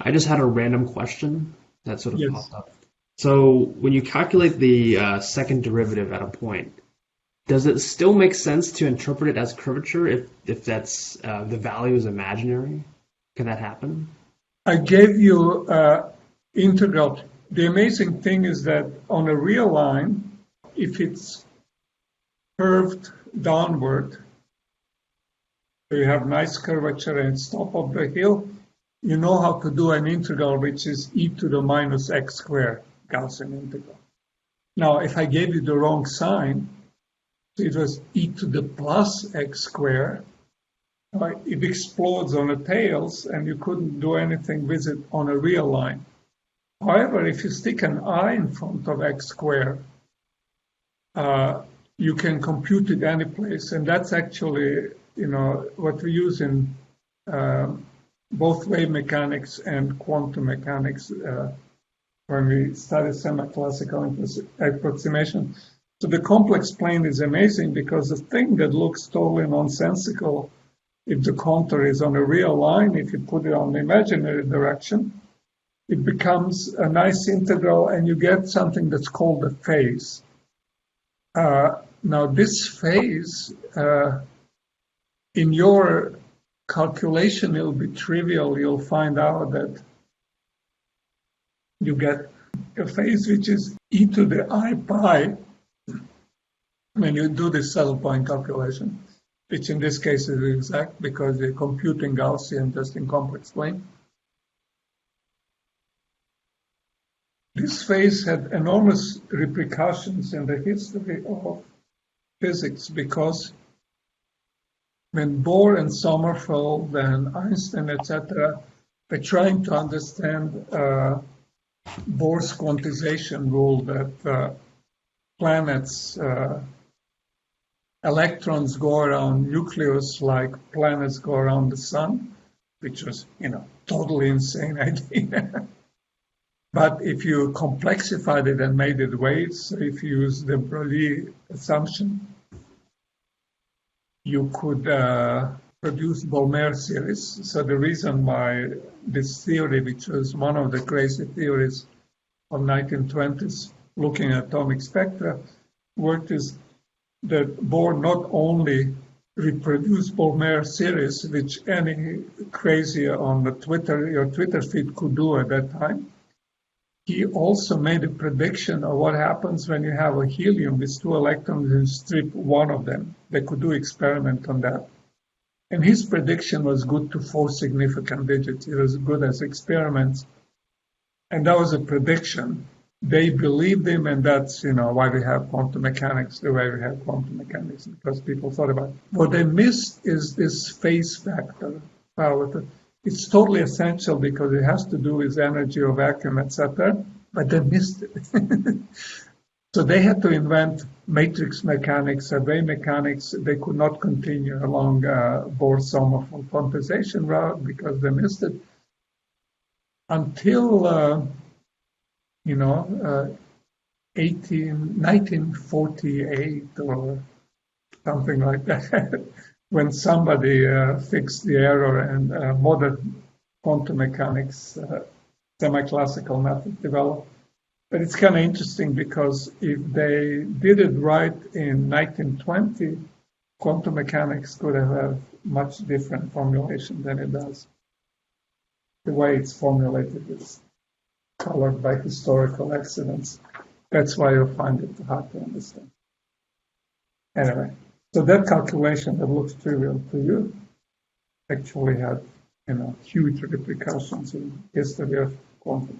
I just had a random question that sort of Yes. popped up. So when you calculate the second derivative at a point, does it still make sense to interpret it as curvature if that's the value is imaginary? Can that happen? I gave you integral. The amazing thing is that on a real line, if it's curved downward, so you have nice curvature and it's top of the hill, you know how to do an integral which is e to the minus x squared Gaussian integral. Now, if I gave you the wrong sign, it was e to the plus x squared, it explodes on the tails and you couldn't do anything with it on a real line. However, if you stick an I in front of x squared, you can compute it any place, and that's actually, what we use in both wave mechanics and quantum mechanics when we study semi-classical approximation. So the complex plane is amazing because the thing that looks totally nonsensical, if the contour is on a real line, if you put it on the imaginary direction, it becomes a nice integral and you get something that's called a phase. Now this phase, in your calculation, it'll be trivial. You'll find out that you get a phase which is e to the I pi when you do this saddle point calculation, which in this case is exact because you're computing Gaussian just in complex plane. This phase had enormous repercussions in the history of physics because when Bohr and Sommerfeld and Einstein, etc., were trying to understand Bohr's quantization rule that planets, electrons go around nucleus like planets go around the sun, which was, totally insane idea. But if you complexified it and made it waves, so if you use the Broglie assumption, you could produce Bolmer series. So the reason why this theory, which was one of the crazy theories of 1920s, looking at atomic spectra, worked is that Bohr not only reproduced Bolmer series, which any crazy on your Twitter feed could do at that time, he also made a prediction of what happens when you have a helium with two electrons and strip one of them. They could do experiment on that. And his prediction was good to 4 significant digits. It was good as experiments. And that was a prediction. They believed him, and that's why we have quantum mechanics the way we have quantum mechanics, because people thought about it. What they missed is this phase factor. It's totally essential because it has to do with energy or vacuum, etc. But they missed it. So they had to invent matrix mechanics and wave mechanics. They could not continue along Bohr-Sommerfeld quantization route because they missed it until 1948 or something like that. When somebody fixed the error and modern quantum mechanics, semi-classical method developed. But it's kind of interesting because if they did it right in 1920, quantum mechanics could have had much different formulation than it does. The way it's formulated is colored by historical accidents. That's why you'll find it hard to understand. Anyway. So that calculation that looks trivial to you actually had, huge repercussions in history of quantum.